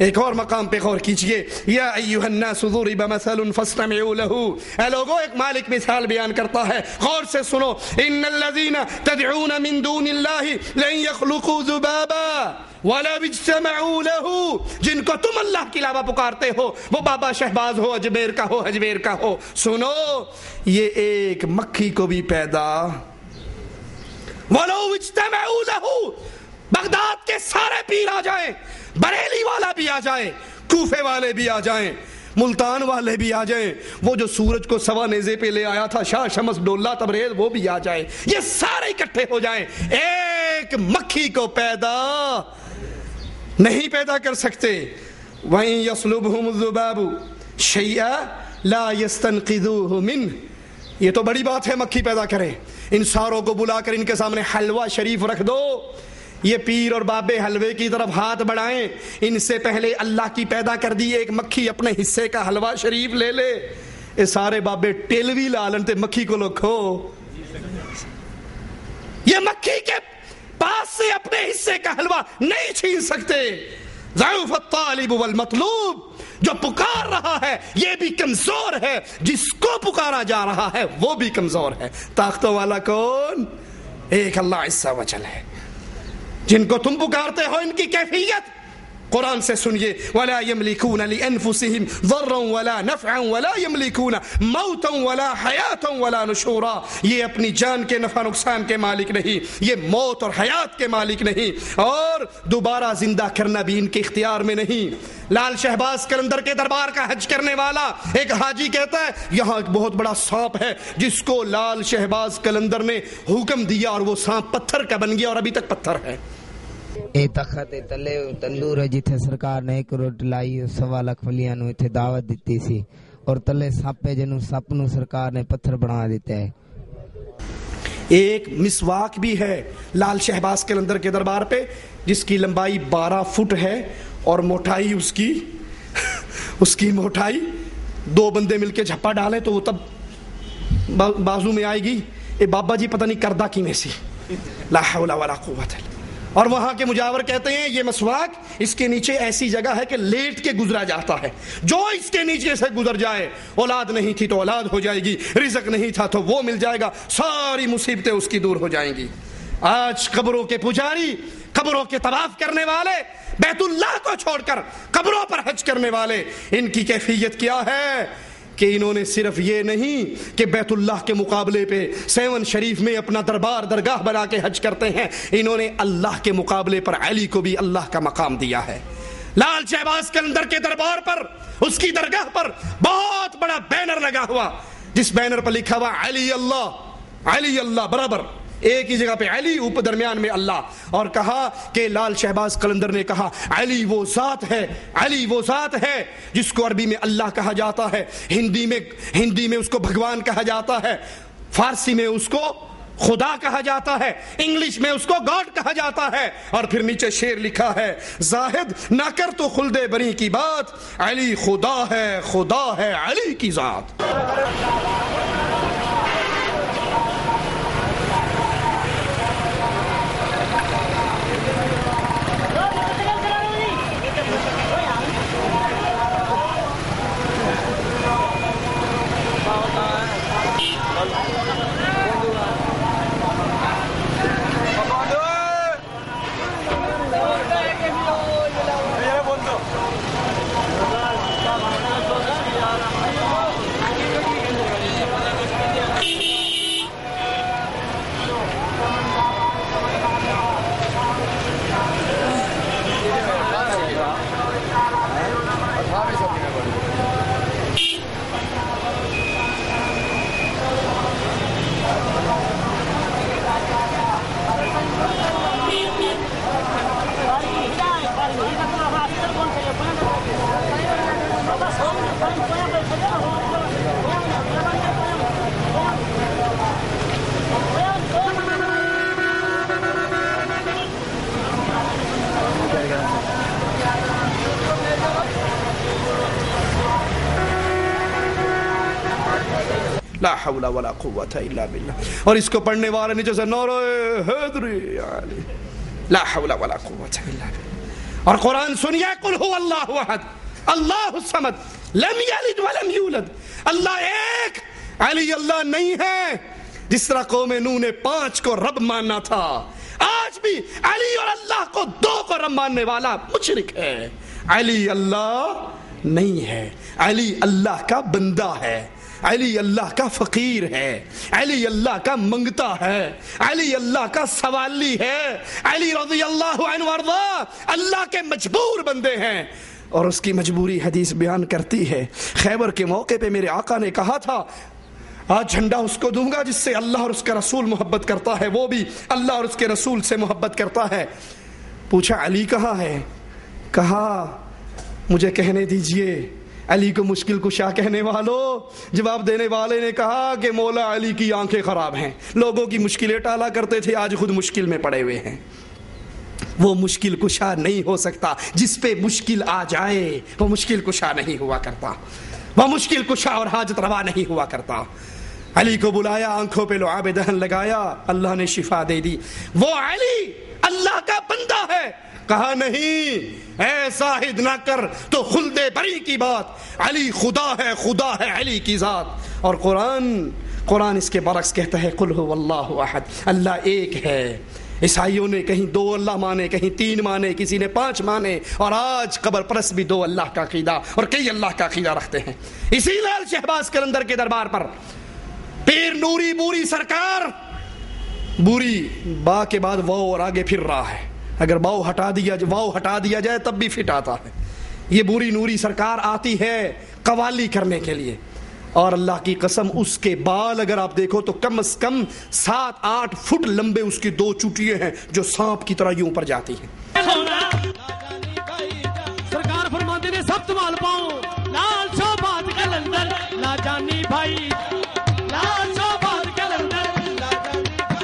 ایک اور مقام پہ غور کیجئے، یا ایھا الناس ضرب مثل فاستمعوا له، اے لوگو ایک مالک مثال بیان کرتا ہے، غور سے سنو۔ ان الذین تدعون من دون اللہ لن يخلقوا ذبابا وَلَا بِجْتَمَعُوا لَهُ، جن کو تم اللہ کے علاوہ پکارتے ہو، وہ بابا شہباز ہو، اجمیر کا ہو، اجمیر کا ہو، سنو یہ ایک مکھی کو بھی پیدا وَلَوْ بِجْتَمَعُوا لَهُ، بغداد کے سارے پیر آ جائیں، بریلی والا بھی آ جائے، کوفے والے بھی آ جائیں، ملتان والے بھی آ جائیں، وہ جو سورج کو سوا نیزے پہ لے آیا تھا شاہ شمس ڈولہ تبریز، وہ بھی آ جائے، یہ سارے اکٹھے ہو جائیں، ایک مکھی کو پیدا نہیں پیدا کر سکتے۔ وَإِن يَصْلُبْهُمُ الذُّبَابُ شَيْئًا لَا يَسْتَنْقِذُوهُ مِنْهُ، یہ تو بڑی بات ہے مکھی پیدا کرے، ان ساروں کو بلا کر ان کے سامنے حلوہ شریف رکھ دو، یہ پیر اور بابے حلوے کی طرف ہاتھ بڑھائیں، ان سے پہلے اللہ کی پیدا کر دی ایک مکھی اپنے حصے کا حلوہ شریف لے لے، یہ سارے بابے ٹیلوی لالن تے مکھی کو لکھو، یہ مکھی کے پاس سے اپنے حصے کا حلوہ نہیں چھین سکتے۔ ضعف الطالب والمطلوب، جو پکار رہا ہے یہ بھی کمزور ہے، جس کو پکارا جا رہا ہے وہ بھی کمزور ہے۔ طاقتوں والا کون؟ ایک اللہ عز و جل ہے۔ جن کو تم پکارتے ہو ان کی کیفیت قرآن سے سنیے، وَلَا يَمْلِكُونَ لِأَنفُسِهِمْ ضَرًّا وَلَا نَفْعًا وَلَا يَمْلِكُونَ مَوْتًا وَلَا حَيَاةً وَلَا نُشُورًا، یہ اپنی جان کے نفع نقصان کے مالک نہیں، یہ موت اور حیات کے مالک نہیں، اور دوبارہ زندہ کرنا بھی ان کے اختیار میں نہیں۔ لال شہباز قلندر کے دربار کا حج کرنے والا ایک حاجی کہتا ہے یہاں ایک بہت بڑا سانپ ہے جس کو لال شہباز قلندر نے حکم دیا اور وہ سانپ پتھر کا بن گیا اور ابھی تک پتھر ہے۔ اے تخت تلے تندور ہے جتھے سرکار نے 1 کروڑ لائی 1.25 لاکھ ولیاں نو ایتھے دعوت دتی سی، اور تلے سپ ہے جنوں سپ نو سرکار نے پتھر بنا دیتا ہے۔ ایک مسواک بھی ہے لال شہباز قلندر کے دربار پہ جس کی لمبائی 12 فٹ ہے اور موٹائی اس کی موٹائی 2 بندے مل کے جھپا ڈالیں تو وہ تب بازو میں آئے گی. اے بابا جی پتہ نہیں کردہ کی میں سی. لا حول ولا قوت. اور وہاں کے مجاور کہتے ہیں یہ مسواک اس کے نیچے ایسی جگہ ہے کہ لیٹ کے گزرا جاتا ہے, جو اس کے نیچے سے گزر جائے, اولاد نہیں تھی تو اولاد ہو جائے گی, رزق نہیں تھا تو وہ مل جائے گا, ساری مصیبتیں اس کی دور ہو جائیں گی. آج قبروں کے پجاری, قبروں کے طواف کرنے والے, بیت اللہ کو چھوڑ کر قبروں پر حج کرنے والے, ان کی کیفیت کیا ہے کہ انہوں نے صرف یہ نہیں کہ بیت اللہ کے مقابلے پہ 7 شریف میں اپنا درگاہ بنا کے حج کرتے ہیں, انہوں نے اللہ کے مقابلے پر علی کو بھی اللہ کا مقام دیا ہے. لال شہباز قلندر کے دربار پر, اس کی درگاہ پر بہت بڑا بینر لگا ہوا, جس بینر پر لکھا ہوا علی اللہ برابر, ایک ہی جگہ پہ علی, اوپر درمیان میں اللہ, اور کہا کہ لال شہباز قلندر نے کہا علی وہ ذات ہے جس کو عربی میں اللہ کہا جاتا ہے, ہندی میں اس کو بھگوان کہا جاتا ہے, فارسی میں اس کو خدا کہا جاتا ہے, انگلش میں اس کو گاڈ کہا جاتا ہے. اور پھر نیچے شعر لکھا ہے زاہد نہ کر تو خلد بری کی بات, علی خدا ہے علی کی ذات. لا حول ولا قوت الا باللہ. اور اس کو پڑھنے والے نے جیسے نعرہ حیدری علی, لا حول ولا قوت الا باللہ. اور قرآن سنیے قل هو اللہ احد اللہ الصمد لم یلد ولم یولد, اللہ ایک, علی اللہ نہیں ہے. جس طرح قوم نوح نے 5 کو رب ماننا تھا, آج بھی علی اور اللہ کو 2 کو رب ماننے والا مشرک ہے. علی اللہ نہیں ہے, علی اللہ کا بندہ ہے, علی اللہ کا فقیر ہے, علی اللہ کا منگتا ہے, علی اللہ کا سوالی ہے, علی رضی اللہ عنہ وارضا اللہ کے مجبور بندے ہیں. اور اس کی مجبوری حدیث بیان کرتی ہے. خیبر کے موقع پہ میرے آقا نے کہا تھا آج جھنڈا اس کو دوں گا جس سے اللہ اور اس کا رسول محبت کرتا ہے, وہ بھی اللہ اور اس کے رسول سے محبت کرتا ہے. پوچھا علی کہاں ہے؟ کہا مجھے کہنے دیجئے علی کو مشکل کشا کہنے والوں. جواب دینے والے نے کہا کہ مولا علی کی آنکھیں خراب ہیں, لوگوں کی مشکلیں ٹالا کرتے تھے, آج خود مشکل میں پڑے ہوئے ہیں. وہ مشکل کشا نہیں ہو سکتا, جس پہ مشکل آ جائے وہ مشکل کشا نہیں ہوا کرتا, وہ مشکل کشا اور حاجت روا نہیں ہوا کرتا. علی کو بلایا, آنکھوں پہ لعاب دہن لگایا, اللہ نے شفا دے دی. وہ علی اللہ کا بندہ ہے. کہا نہیں اے زاہد نہ کر تو خلد بری کی بات, علی خدا ہے علی کی ذات. اور قرآن اس کے برعکس کہتا ہے قل هو اللہ احد, اللہ ایک ہے. عیسائیوں نے کہیں 2 اللہ مانے, کہیں 3 مانے, کسی نے 5 مانے, اور آج قبر پرست بھی 2 اللہ کا عقیدہ اور کئی اللہ کا عقیدہ رکھتے ہیں. اسی لال شہباز قلندر کے دربار پر پیر نوری بوری سرکار, بوری با کے بعد واو اور آگے پھر رہا ہے, اگر واو ہٹا دیا جائے تب بھی فٹ آتا ہے. یہ بوری نوری سرکار آتی ہے قوالی کرنے کے لیے, اور اللہ کی قسم اس کے بال اگر آپ دیکھو تو کم از کم 7-8 فٹ لمبے اس کی 2 چوٹیاں ہیں جو سانپ کی طرح یوں پر جاتی ہیں. سرکار فرماتے نے سب تمال پاؤں لال شہباز قلندر لا جانی بھائی, لال شہباز قلندر لا جانی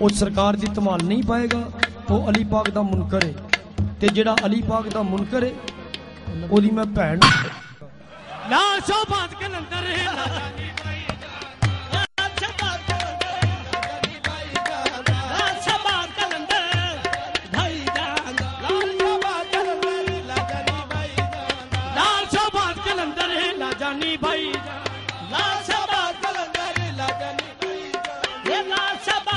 ਉਹ ਸਰਕਾਰ ਦੀ ਧਮਾਲ ਨਹੀਂ ਪਾਏਗਾ ਉਹ ਅਲੀ ਪਾਕ ਦਾ ਮੁਨਕਰ ਹੈ ਤੇ ਜਿਹੜਾ ਅਲੀ ਪਾਕ ਦਾ ਮੁਨਕਰ ਹੈ ਉਹਦੀ ਮੈਂ ਭੈਣ ਲਾ ਸ਼ਹਬਾਜ਼ ਕਲੰਦਰ ਹੈ ਲਾ ਜਾਨੀ ਭਾਈ ਲਾ ਸ਼ਹਬਾਜ਼ ਕਲੰਦਰ ਭਾਈ ਜਾਨ ਲਾ ਸ਼ਹਬਾਜ਼ ਕਲੰਦਰ ਲਾ ਜਾਨੀ ਭਾਈ ਲਾ ਸ਼ਹਬਾਜ਼ ਕਲੰਦਰ ਹੈ ਲਾ ਜਾਨੀ ਭਾਈ ਲਾ ਸ਼ਹਬਾਜ਼ ਕਲੰਦਰ ਲਾ ਜਾਨੀ ਭਾਈ ਇਹ ਲਾ ਸ਼ਹਬਾਜ਼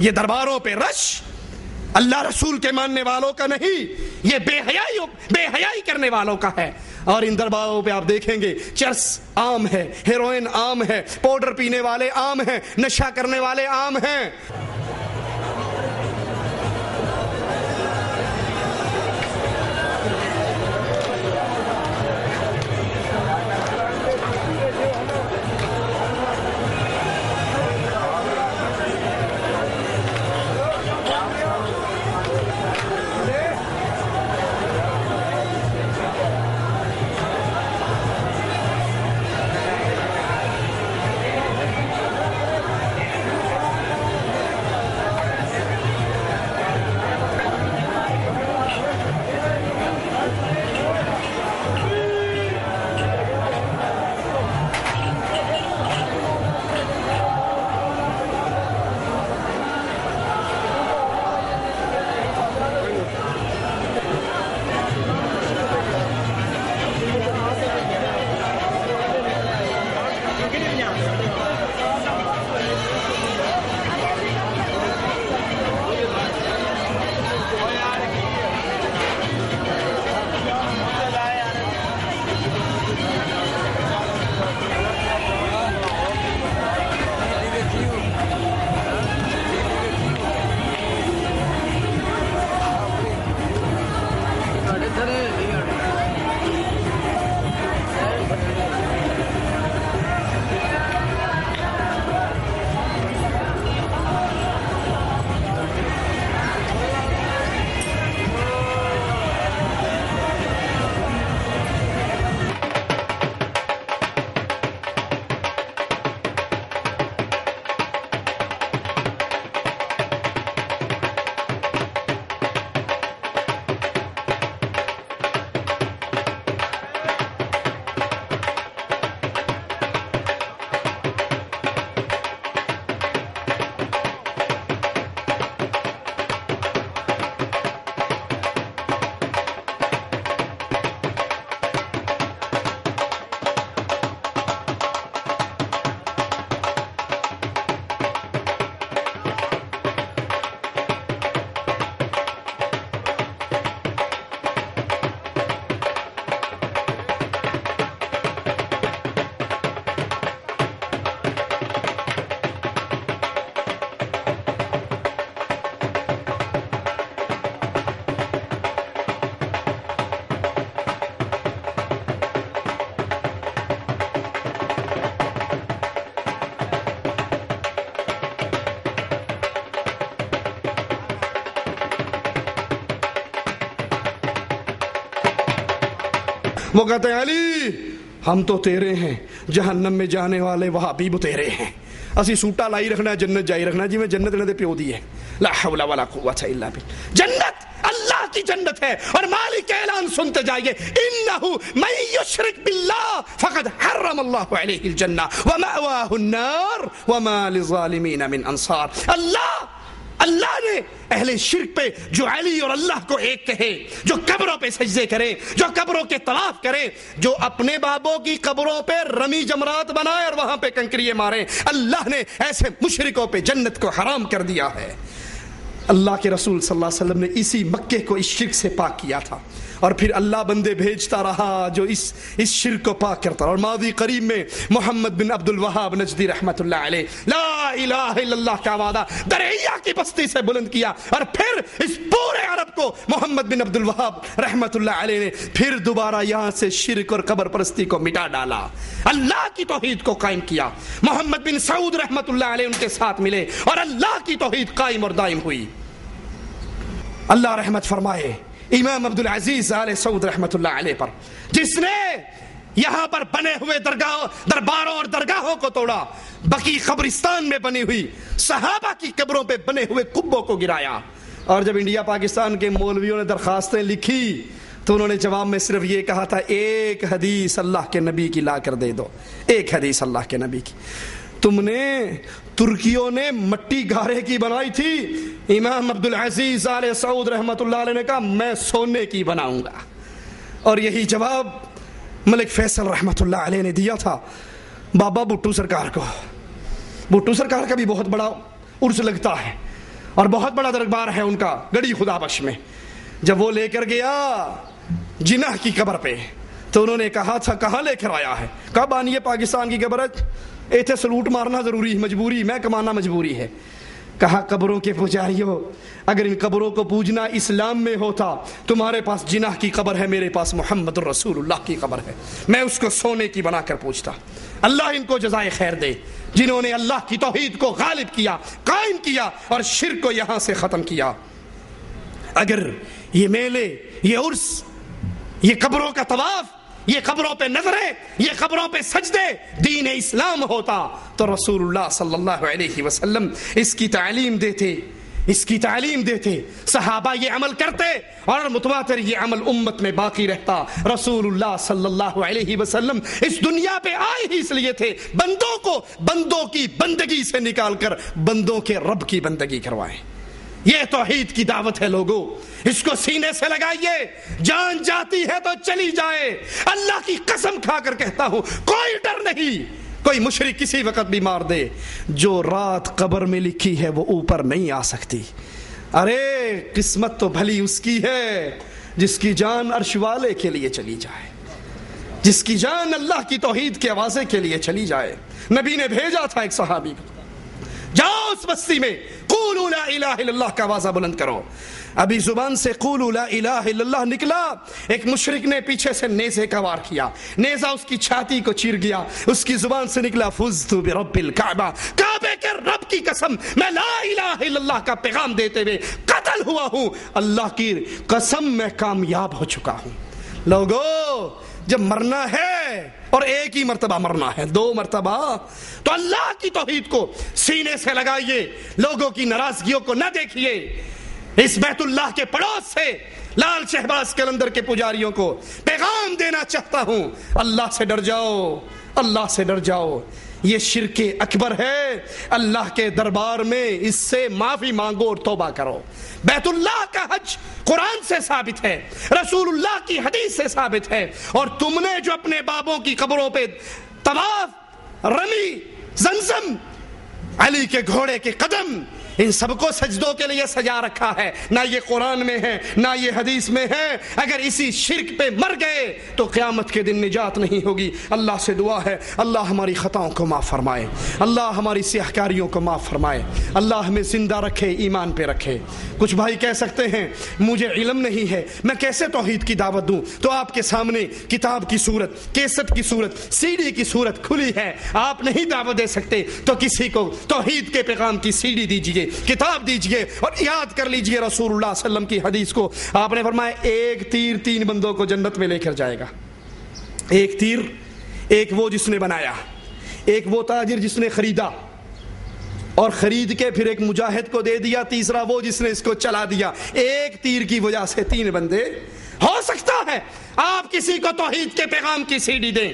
یہ درباروں پہ رش اللہ رسول کے ماننے والوں کا نہیں، یہ بے حیائی کرنے والوں کا ہے۔ اور ان درباروں پہ آپ دیکھیں گے چرس عام ہے، ہیروئن عام ہے، پاؤڈر پینے والے عام ہیں، نشہ کرنے والے عام ہیں۔ وہ کہتے ہیں علی ہم تو تیرے ہیں، جہنم میں جانے والے وہابی تیرے ہیں، اسی سوٹا لائی رکھنا ہے جنت جائی رکھنا، جی میں جنت انہوں نے پیو دی ہے، لا حول ولا قوت الا باللہ۔ جنت اللہ کی جنت ہے، اور مالک اعلان سنتے جائیے، انہو من یشرک باللہ فقد حرم اللہ علیہ الجنہ ومأواہ النار وما للظالمین من انصار۔ اللہ نے اہل شرک پہ جو علی اور اللہ کو ایک کہے، جو قبروں پہ سجدے کرے، جو قبروں کے طواف کرے، جو اپنے بابوں کی قبروں پہ رمی جمرات بنائے اور وہاں پہ کنکریے مارے، اللہ نے ایسے مشرکوں پہ جنت کو حرام کر دیا ہے۔ اللہ کے رسول صلی اللہ علیہ وسلم نے اسی مکے کو اس شرک سے پاک کیا تھا، اور پھر اللہ بندے بھیجتا رہا جو اس شرک کو پاک کرتا رہا۔ اور ماضی قریب میں محمد بن عبد الوہاب نجدی رحمت اللہ علیہ لا الہ الا اللہ کا وعدہ درعیہ کی بستی سے بلند کیا، اور پھر اس پورے عرب کو محمد بن عبد الوہاب رحمت اللہ علیہ نے پھر دوبارہ یہاں سے شرک اور قبر پرستی کو مٹا ڈالا، اللہ کی توحید کو قائم کیا۔ محمد بن سعود رحمت اللہ علیہ ان کے ساتھ ملے اور اللہ کی توحید قائم اور دائم ہوئی۔ اللہ رحمت فرمائے امام عبدالعزیز آل سعود رحمت اللہ علیہ پر، جس نے یہاں پر بنے ہوئے درباروں اور درگاہوں کو توڑا، بقی قبرستان میں بنی ہوئی صحابہ کی قبروں پہ بنے ہوئے قبوں کو گرایا۔ اور جب انڈیا پاکستان کے مولویوں نے درخواستیں لکھی تو انہوں نے جواب میں صرف یہ کہا تھا ایک حدیث اللہ کے نبی کی لا کر دے دو، ایک حدیث اللہ کے نبی کی۔ تم نے ترکیوں نے مٹی گارے کی بنائی تھی، امام عبدالعزیز آل سعود رحمت اللہ علیہ نے کہا میں سونے کی بناؤں گا۔ اور یہی جواب ملک فیصل رحمت اللہ علیہ نے دیا تھا بابا بھٹو سرکار کو۔ بھٹو سرکار کا بھی بہت بڑا عرس لگتا ہے، اور بہت بڑا دربار ہے ان کا گڑی خدا بخش میں. جب وہ لے کر گیا جناح کی قبر پہ تو انہوں نے کہا تھا کہاں لے کر آیا ہے؟ کہا بانی پاکستان کی قبر ایتھے سلوٹ مارنا ضروری مجبوری میں کمانا مجبوری ہے. کہا قبروں کے پجاریوں اگر ان قبروں کو پوجنا اسلام میں ہوتا، تمہارے پاس جناح کی قبر ہے، میرے پاس محمد الرسول اللہ کی قبر ہے، میں اس کو سونے کی بنا کر پوجتا. اللہ ان کو جزائے خیر دے جنہوں نے اللہ کی توحید کو غالب کیا، قائم کیا اور شرک کو یہاں سے ختم کیا. اگر یہ میلے، یہ عرس، یہ قبروں کا طواف، یہ قبروں پہ نظریں، یہ قبروں پہ سجدے دین اسلام ہوتا تو رسول اللہ صلی اللہ علیہ وسلم اس کی تعلیم دیتے، اس کی تعلیم دیتے، صحابہ یہ عمل کرتے اور متواتر یہ عمل امت میں باقی رہتا. رسول اللہ صلی اللہ علیہ وسلم اس دنیا پہ آئے ہی اس لیے تھے بندوں کو بندوں کی بندگی سے نکال کر بندوں کے رب کی بندگی کروائیں. یہ توحید کی دعوت ہے لوگوں، اس کو سینے سے لگائیے. جان جاتی ہے تو چلی جائے، اللہ کی قسم کھا کر کہتا ہوں کوئی ڈر نہیں. کوئی مشرک کسی وقت بھی مار دے، جو رات قبر میں لکھی ہے وہ اوپر نہیں آ سکتی. ارے قسمت تو بھلی اس کی ہے جس کی جان عرش والے کے لیے چلی جائے، جس کی جان اللہ کی توحید کے آوازے کے لیے چلی جائے. نبی نے بھیجا تھا ایک صحابی کو، جاؤ اس بستی میں قولوا لا الہ الا اللہ کا آوازہ بلند کرو. ابھی زبان سے قولوا لا الہ الا اللہ نکلا، ایک مشرک نے پیچھے سے نیزے کا وار کیا، نیزہ اس کی چھاتی کو چیر گیا. اس کی زبان سے نکلا فزت برب الکعبہ، کعبے کے رب کی قسم میں لا الہ الا اللہ کا پیغام دیتے ہوئے قتل ہوا ہوں، اللہ کی قسم میں کامیاب ہو چکا ہوں. لوگوں جب مرنا ہے اور ایک ہی مرتبہ مرنا ہے، 2 مرتبہ، تو اللہ کی توحید کو سینے سے لگائیے، لوگوں کی ناراضگیوں کو نہ دیکھیے. اس بیت اللہ کے پڑوس سے لال شہباز قلندر کے پجاریوں کو پیغام دینا چاہتا ہوں، اللہ سے ڈر جاؤ، اللہ سے ڈر جاؤ. یہ شرک اکبر ہے، اللہ کے دربار میں اس سے معافی مانگو اور توبہ کرو. بیت اللہ کا حج قرآن سے ثابت ہے، رسول اللہ کی حدیث سے ثابت ہے، اور تم نے جو اپنے بابوں کی قبروں پہ طواف، رمی، زمزم، علی کے گھوڑے کے قدم، ان سب کو سجدوں کے لیے سجا رکھا ہے، نہ یہ قرآن میں ہے نہ یہ حدیث میں ہے. اگر اسی شرک پہ مر گئے تو قیامت کے دن نجات نہیں ہوگی. اللہ سے دعا ہے اللہ ہماری خطاؤں کو معاف فرمائے، اللہ ہماری سیاہکاریوں کو معاف فرمائے، اللہ ہمیں زندہ رکھے، ایمان پہ رکھے. کچھ بھائی کہہ سکتے ہیں مجھے علم نہیں ہے، میں کیسے توحید کی دعوت دوں؟ تو آپ کے سامنے کتاب کی صورت، کیسٹ کی صورت، سی ڈی کی صورت کھلی ہے. آپ نہیں دعوت دے سکتے تو کسی کو توحید کے پیغام کی سی ڈی دیجیے، کتاب دیجئے، اور یاد کر لیجئے رسول اللہ صلی اللہ علیہ وسلم کی حدیث کو. آپ نے فرمایا ایک تیر 3 بندوں کو جنت میں لے کر جائے گا. ایک تیر، ایک وہ جس نے بنایا، ایک وہ تاجر جس نے خریدا اور خرید کے پھر ایک مجاہد کو دے دیا، تیسرا وہ جس نے اس کو چلا دیا. ایک تیر کی وجہ سے 3 بندے. ہو سکتا ہے آپ کسی کو توحید کے پیغام کی سی ڈی دیں،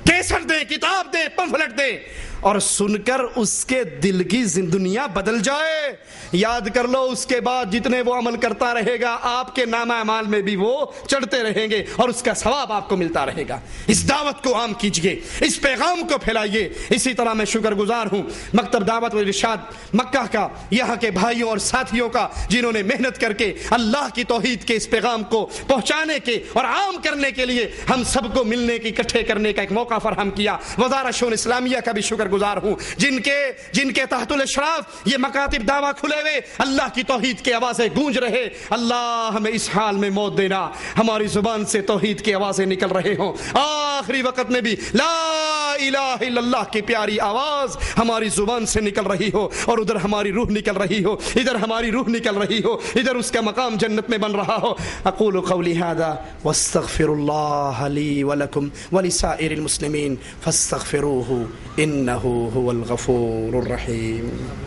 کیسٹ دیں، کتاب دیں، پمفلٹ دیں، اور سن کر اس کے دل کی دنیا بدل جائے. یاد کر لو اس کے بعد جتنے وہ عمل کرتا رہے گا آپ کے نامہ اعمال میں بھی وہ چڑھتے رہیں گے اور اس کا ثواب آپ کو ملتا رہے گا. اس دعوت کو عام کیجئے، اس پیغام کو پھیلائیے. اسی طرح میں شکر گزار ہوں مکتب دعوت و ارشاد مکہ کا، یہاں کے بھائیوں اور ساتھیوں کا، جنہوں نے محنت کر کے اللہ کی توحید کے اس پیغام کو پہنچانے کے اور عام کرنے کے لیے ہم سب کو ملنے کی، اکٹھے کرنے کا ایک موقع فراہم کیا. وزارت شؤون اسلامیہ کا بھی شکر گزار ہوں جن کے تحت الاشراف یہ مکاتب دعویٰ کھلے ہوئے اللہ کی توحید کی آوازیں گونج رہے. اللہ ہمیں اس حال میں موت دینا ہماری زبان سے توحید کی آوازیں نکل رہے ہوں، آخری وقت میں بھی لا الہ الا اللہ کی پیاری آواز ہماری زبان سے نکل رہی ہو، اور ادھر ہماری روح نکل رہی ہو، ادھر ہماری روح نکل رہی ہو، ادھر اس کا مقام جنت میں بن رہا ہو. اقول قولی هذا واستغفر الله لي ولكم ولسائر المسلمين فاستغفروه انه هو الغفور الرحيم.